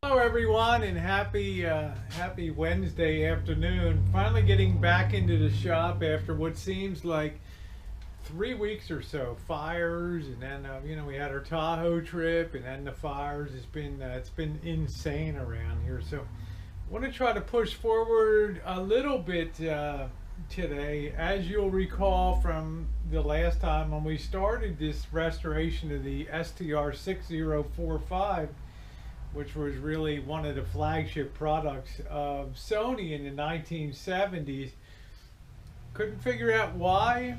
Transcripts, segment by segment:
Hello everyone, and happy Wednesday afternoon. Finally getting back into the shop after what seems like 3 weeks or so. Fires, and then we had our Tahoe trip, and then the fires. It's been insane around here. So I want to try to push forward a little bit today. As you'll recall from the last time when we started this restoration of the STR-6045, which was really one of the flagship products of Sony in the 1970s. Couldn't figure out why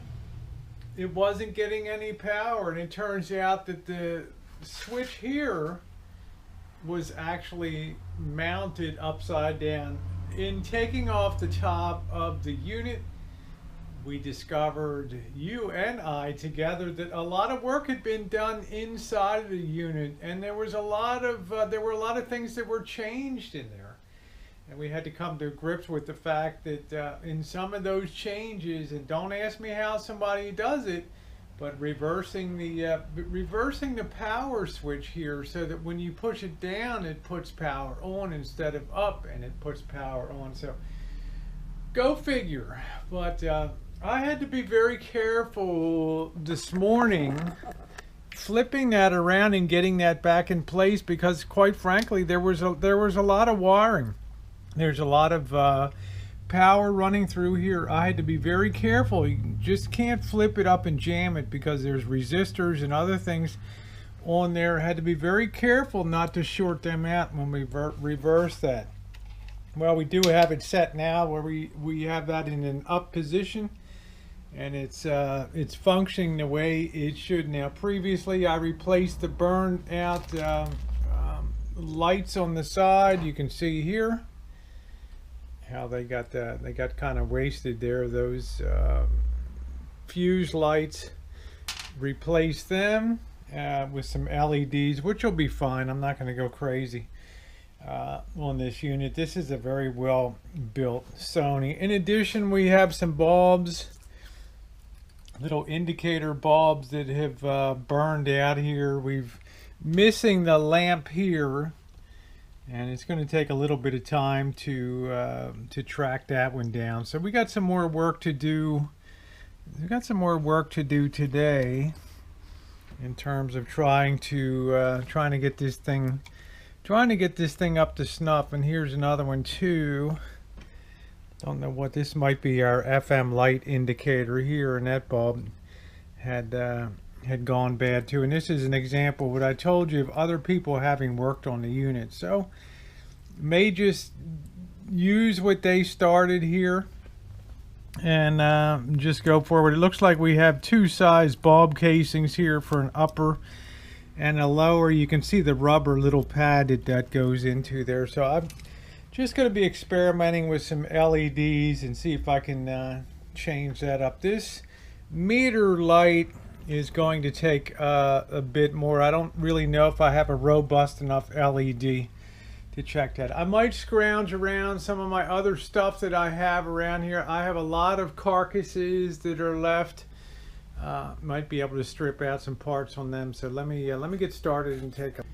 it wasn't getting any power, and it turns out that the switch here was actually mounted upside down. In taking off the top of the unit, we discovered, you and I together, that a lot of work had been done inside of the unit, and there were a lot of things that were changed in there, and we had to come to grips with the fact that in some of those changes, and don't ask me how somebody does it, but reversing the power switch here so that when you push it down, it puts power on instead of up, and it puts power on. So go figure. But I had to be very careful this morning flipping that around and getting that back in place, because quite frankly there was a lot of wiring. There's a lot of power running through here. I had to be very careful. You just can't flip it up and jam it, because there's resistors and other things on there. I had to be very careful not to short them out when we reverse that. Well, we do have it set now where we have that in an up position, and it's functioning the way it should now. Previously, I replaced the burned out lights on the side. You can see here how they got kind of wasted there. Those fuse lights, replaced them with some LEDs, which will be fine. I'm not going to go crazy on this unit. This is a very well built Sony. In addition, we have some bulbs, little indicator bulbs that have burned out here. We've missing the lamp here, and it's going to take a little bit of time to track that one down. So we got some more work to do. We got some more work to do today in terms of trying to get this thing up to snuff. And here's another one too. Don't know what this might be. Our FM light indicator here, and that bulb had gone bad too. And this is an example of what I told you of other people having worked on the unit. So may just use what they started here and just go forward. It looks like we have two size bulb casings here for an upper and a lower. You can see the rubber little pad that goes into there. So I'm just going to be experimenting with some LEDs and see if I can change that up. This meter light is going to take a bit more. I don't really know if I have a robust enough LED to check that. I might scrounge around some of my other stuff that I have around here. I have a lot of carcasses that are left. Might be able to strip out some parts on them. So let me get started and take a...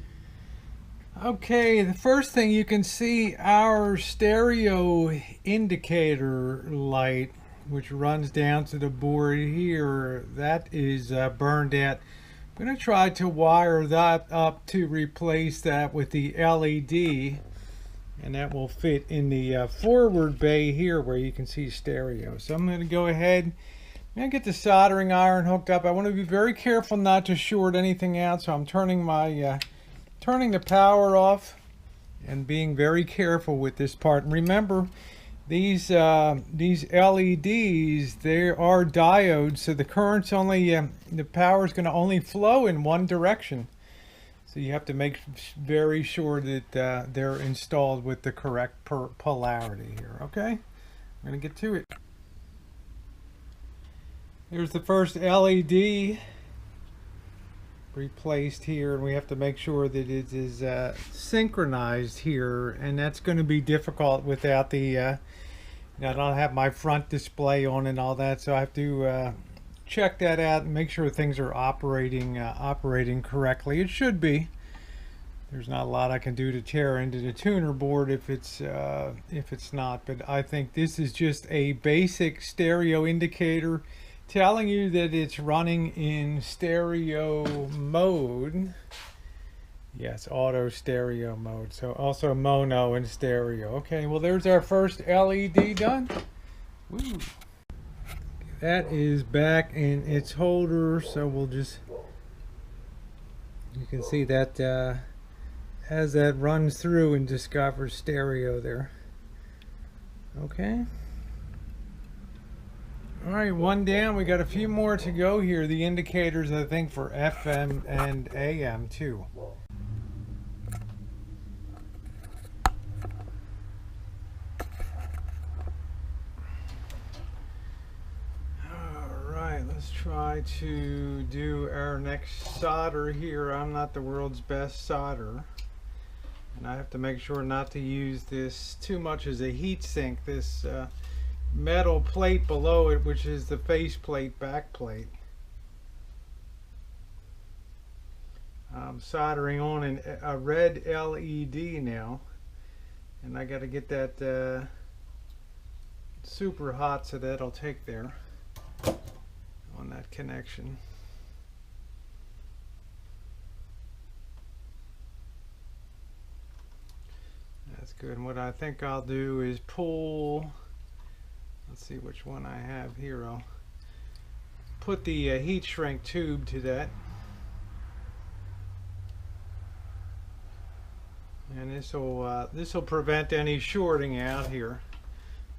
Okay, the first thing you can see, our stereo indicator light, which runs down to the board here, that is burned out. I'm going to try to wire that up to replace that with the LED, and that will fit in the forward bay here where you can see stereo. So I'm going to go ahead and get the soldering iron hooked up. I want to be very careful not to short anything out, so I'm turning the power off and being very careful with this part. And remember, these LEDs, they are diodes, so the current's only the power is going to only flow in one direction. So you have to make very sure that they're installed with the correct polarity here. Okay, I'm going to get to it. Here's the first LED replaced here, and we have to make sure that it is synchronized here, and that's going to be difficult without the I don't have my front display on and all that, so I have to check that out and make sure things are operating correctly. It should be. There's not a lot I can do to tear into the tuner board if it's not, but I think this is just a basic stereo indicator telling you that it's running in stereo mode. Yes, auto stereo mode. So also mono and stereo. Okay, well there's our first LED done. Woo. That is back in its holder, so we'll just, you can see that as that runs through and discovers stereo there. Okay. Alright, one down. We got a few more to go here. The indicators, I think, for FM and AM too. Alright, let's try to do our next solder here. I'm not the world's best solderer. And I have to make sure not to use this too much as a heat sink. This metal plate below it, which is the face plate, back plate. I'm soldering on a red LED now, and I got to get that super hot so that'll take there on that connection. That's good. And what I think I'll do is pull, let's see which one I have here. I'll put the heat shrink tube to that. And this will prevent any shorting out here.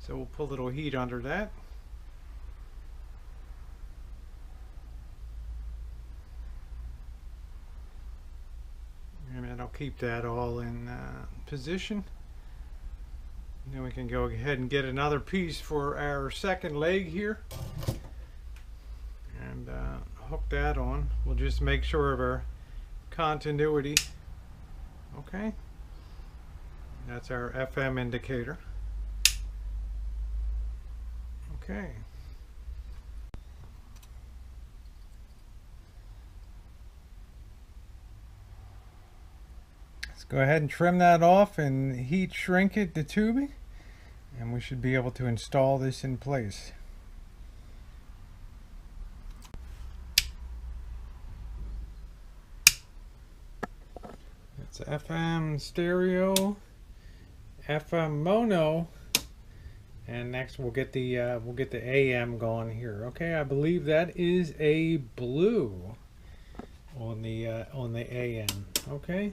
So we'll put a little heat under that. And that'll keep that all in position. And then we can go ahead and get another piece for our second leg here. And hook that on. We'll just make sure of our continuity. Okay. That's our FM indicator. Okay. Let's go ahead and trim that off and heat shrink it, the tubing, and we should be able to install this in place. It's FM stereo, FM mono, and next we'll get the AM going here. Okay, I believe that is a blue on the AM. Okay,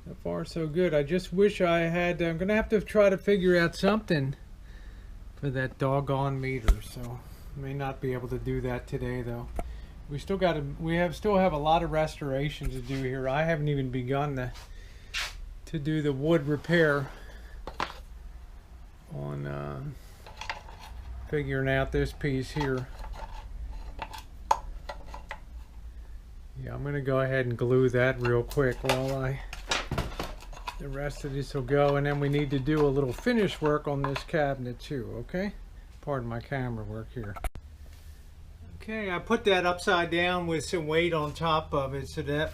so far so good. I just wish I had. I'm gonna have to try to figure out something for that doggone meter. So may not be able to do that today though. We still got still have a lot of restoration to do here. I haven't even begun to do the wood repair on figuring out this piece here. Yeah, I'm gonna go ahead and glue that real quick while the rest of this will go, and then we need to do a little finish work on this cabinet too. Okay, pardon my camera work here. Okay, I put that upside down with some weight on top of it so that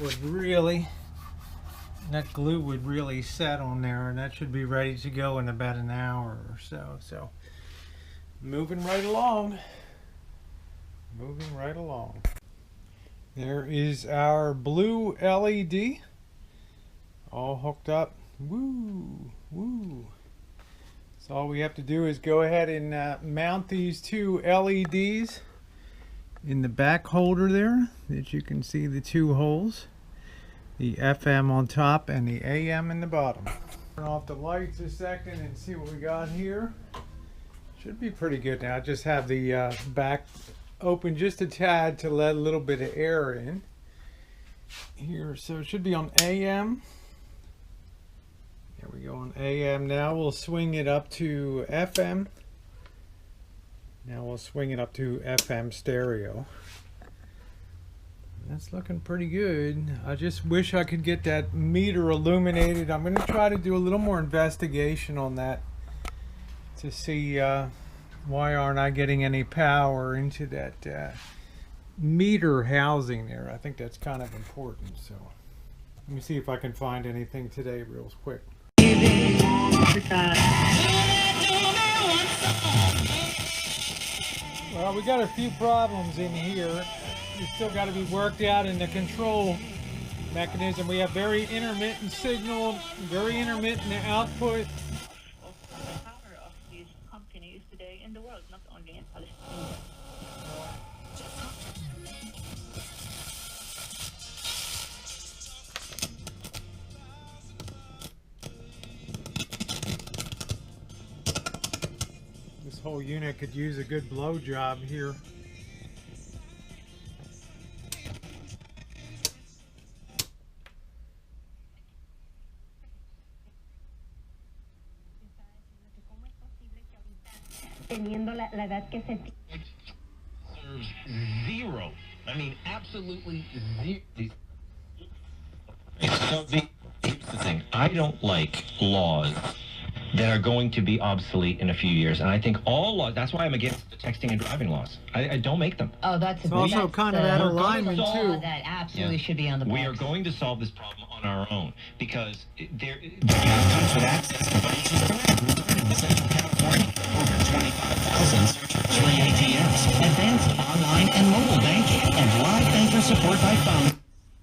glue would really set on there, and that should be ready to go in about an hour or so. So moving right along. There is our blue LED all hooked up. Woo, woo. So all we have to do is go ahead and mount these two LEDs in the back holder there, that you can see the two holes, the FM on top and the AM in the bottom. Turn off the lights a second and see what we got here. Should be pretty good now. I just have the back open just a tad to let a little bit of air in here. So it should be on AM. There we go on AM. Now we'll swing it up to FM. Now we'll swing it up to FM stereo. That's looking pretty good. I just wish I could get that meter illuminated. I'm going to try to do a little more investigation on that to see why aren't I getting any power into that meter housing there. I think that's kind of important. So, Let me see if I can find anything today real quick. Well, we got a few problems in here. We still got to be worked out in the control mechanism. We have very intermittent signal, very intermittent output. The power of these companies today in the world, not only in Palestine. This whole unit could use a good blow job here. Teniendo la edad que se zero. I mean, absolutely zero. So here's the thing. I don't like laws that are going to be obsolete in a few years. And I think all laws, that's why I'm against the texting and driving laws. I don't make them. Oh, that's It's also kind of out of alignment too. That absolutely should be on the books. We are going to solve this problem on our own because there comes with access in Central California. Over 25,000 free ATMs, advanced online and mobile banking, and live banker support by phone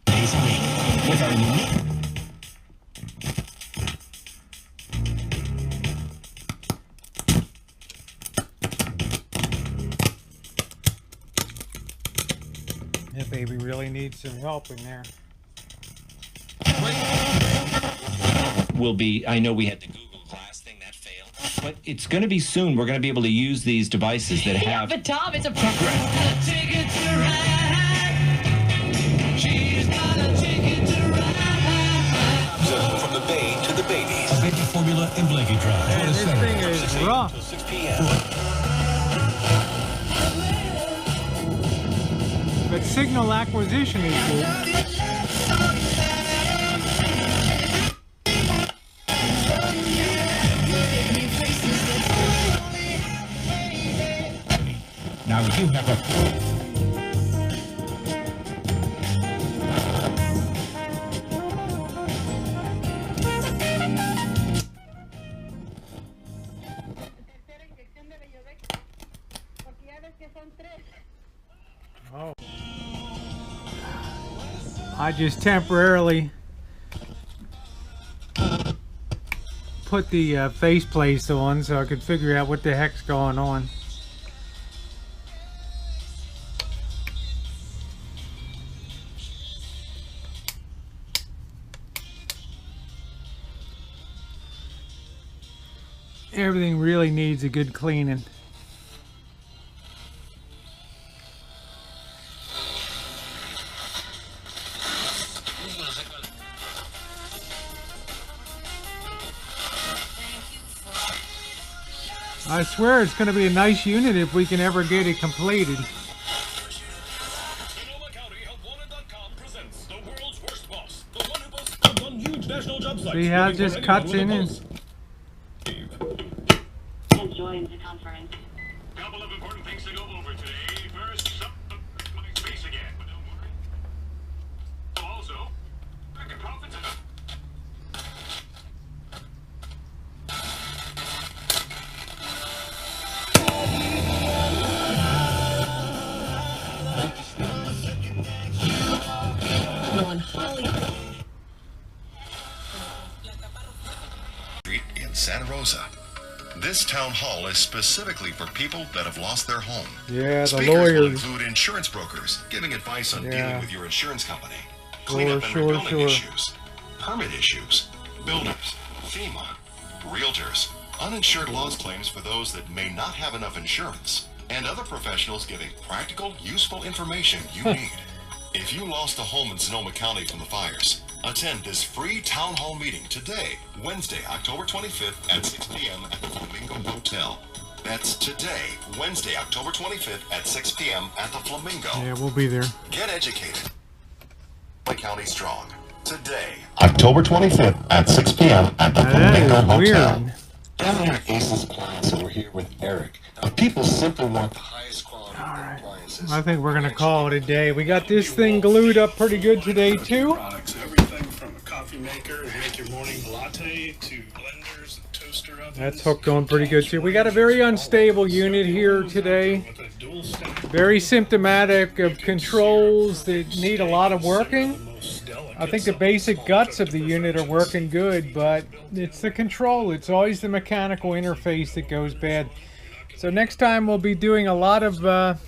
days a week. With our unique That baby really needs some help in there. will be, I know we had the Google Glass thing that failed, but it's going to be soon. We're going to be able to use these devices that have. But Tom, it's a From the Bay to the babies. A baby formula and blanket drive. Man, this thing is rough. 6 p.m. But signal acquisition is good. Now we do have a. Oh. I just temporarily put the faceplates on so I could figure out what the heck's going on. Everything really needs a good cleaning. I swear it's going to be a nice unit if we can ever get it completed. See how it just cuts in and... Join the conference. Couple of important things to go over today. First, my space again, but don't worry. Also, record profits. Street in Santa Rosa. This town hall is specifically for people that have lost their home. Yeah, the Speakers will lawyers. include insurance brokers giving advice on Yeah. dealing with your insurance company, cleanup and Sure. rebuilding issues, permit issues, builders, FEMA, realtors, uninsured loss claims for those that may not have enough insurance, and other professionals giving practical, useful information you need. If you lost a home in Sonoma County from the fires, attend this free town hall meeting today, Wednesday, October 25th at 6 p.m. at the Flamingo Hotel. That's today, Wednesday, October 25th at 6 p.m. at the Flamingo. Yeah, we'll be there. Get educated. County Strong. Today, October 25th at 6 p.m. at the Now, Flamingo that is Hotel. weird. Down here at Aces Plaza, we're here with Eric. Now, people simply want the highest quality appliances. I think we're going to call it a day. We got this thing glued up pretty good today, too. Products, everything from with your morning latte to blenders and toaster ovens. That's hooked on pretty good too. We got a very unstable unit here today. Very symptomatic of controls that need a lot of working. I think the basic guts of the unit are working good, but it's the control. It's always the mechanical interface that goes bad. So next time we'll be doing a lot of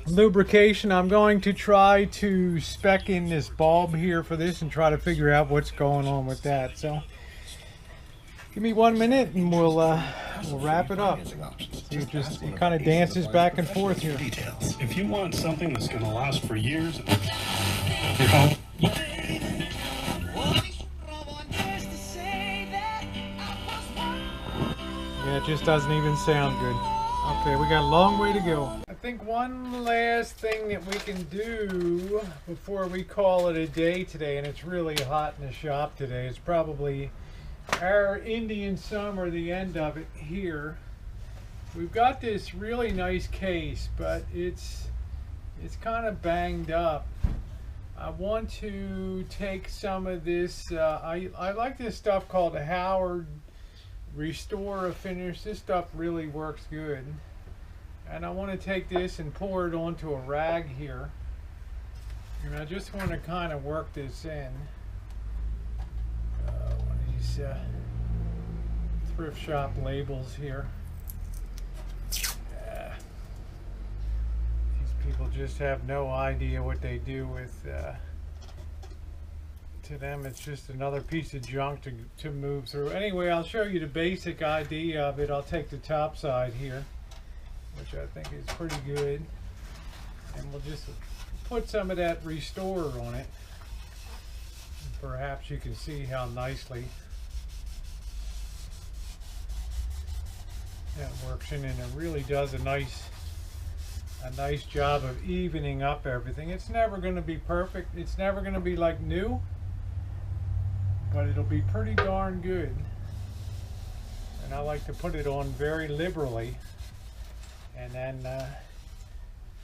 lubrication. I'm going to try to spec in this bulb here for this and try to figure out what's going on with that. So give me 1 minute and we'll wrap it up. See, it kind of dances back and forth here. Details. If you want something that's going to last for years, yeah, it just doesn't even sound good. Okay, we got a long way to go. I think one last thing that we can do before we call it a day today, and it's really hot in the shop today, is probably our Indian summer, the end of it here. We've got this really nice case, but it's kind of banged up. I want to take some of this, I like this stuff called a Howard Restore a Finish. This stuff really works good. And I want to take this and pour it onto a rag here. And I just want to kind of work this in. One of these thrift shop labels here. These people just have no idea what they do with, to them it's just another piece of junk to move through. Anyway, I'll show you the basic idea of it. I'll take the top side here, which I think is pretty good, and we'll just put some of that Restorer on it. Perhaps you can see how nicely that works in, and it really does a nice job of evening up everything. It's never going to be perfect. It's never going to be like new, but it'll be pretty darn good. And I like to put it on very liberally and then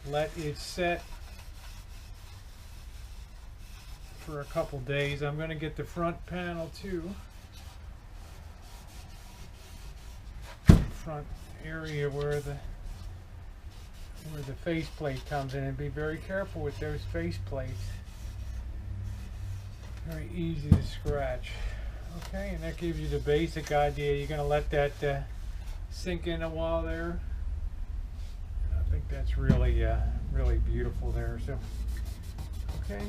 let it set for a couple days. I'm going to get the front panel too. Front area where the faceplate comes in, and be very careful with those faceplates. Very easy to scratch. Okay, and that gives you the basic idea. You're going to let that sink in a while there. I think that's really really beautiful there. So okay,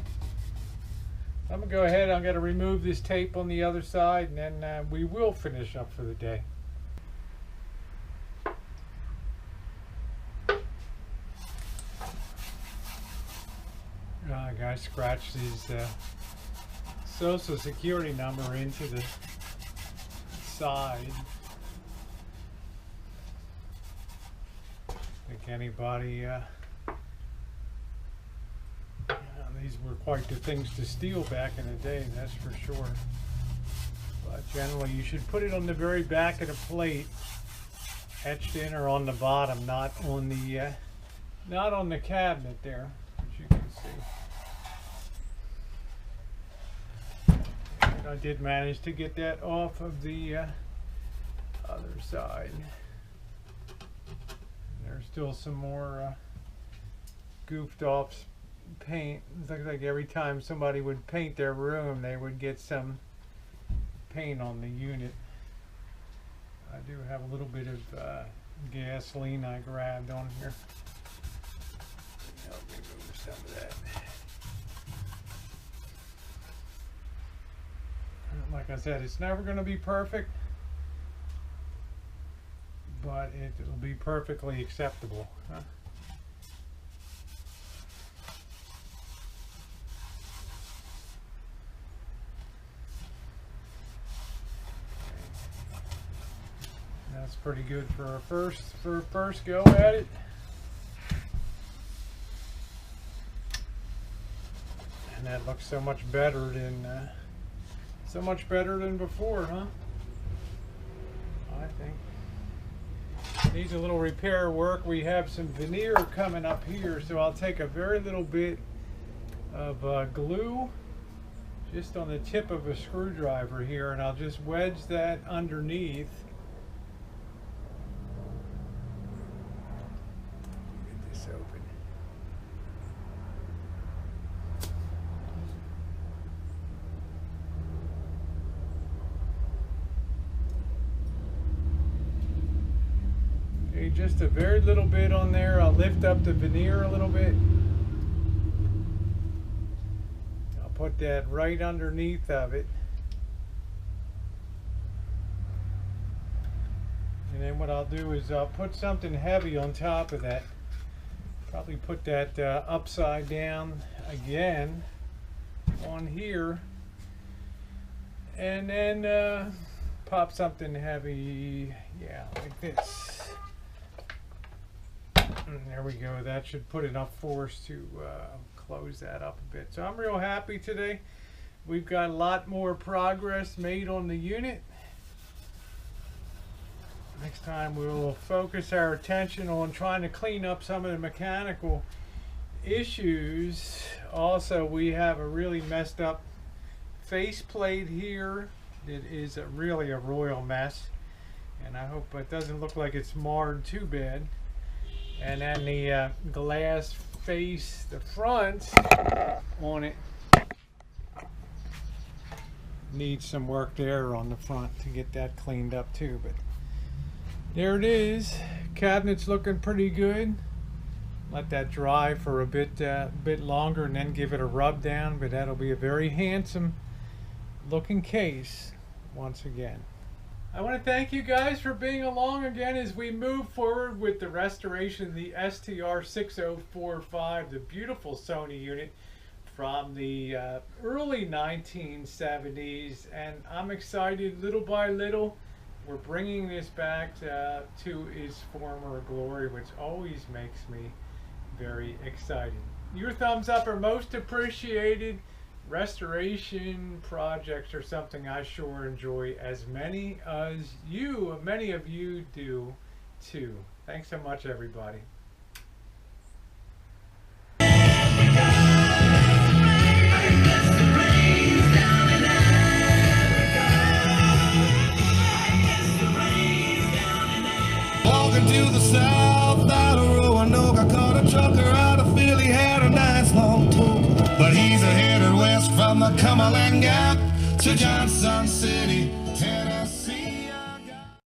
I'm going to go ahead. I'm going to remove this tape on the other side, and then we will finish up for the day. I scratched his Social Security number into the side. I think anybody, these were quite the things to steal back in the day, that's for sure. But generally you should put it on the very back of the plate, etched in, or on the bottom, not on the cabinet there, as you can see. I did manage to get that off of the other side. There's still some more goofed off paint. It looks like every time somebody would paint their room, they would get some paint on the unit. I do have a little bit of gasoline I grabbed on here. Help me move some of that. Like I said, it's never going to be perfect, but it'll be perfectly acceptable. Huh? That's pretty good for a first go at it. And that looks so much better than before, huh? I think. Needs a little repair work. We have some veneer coming up here, so I'll take a very little bit of glue, just on the tip of a screwdriver here, and I'll just wedge that underneath. Get this open. Okay, just a very little bit on there. I'll lift up the veneer a little bit. Put that right underneath of it. And then what I'll do is I'll put something heavy on top of that. Probably put that upside down again on here. And then pop something heavy, yeah, like this. And there we go. That should put enough force to close that up a bit. So I'm real happy today. We've got a lot more progress made on the unit. Next time we'll focus our attention on trying to clean up some of the mechanical issues. Also, we have a really messed up faceplate here. It is really a royal mess, and I hope it doesn't look like it's marred too bad. And then the glass face, the front on it, needs some work there on the front to get that cleaned up too. But there it is. Cabinet's looking pretty good. Let that dry for a bit longer and then give it a rub down, but that'll be a very handsome looking case once again. I want to thank you guys for being along again as we move forward with the restoration of the STR-6045, the beautiful Sony unit from the early 1970s. And I'm excited, little by little, we're bringing this back to its former glory, which always makes me very excited. Your thumbs up are most appreciated. Restoration projects are something I sure enjoy, as many of you do too. Thanks so much, everybody. Walking to the south out of Roanoke, I caught a trucker out of Philly, had a nice long tour. But he's a headed west from the Cumberland Gap to Johnson City.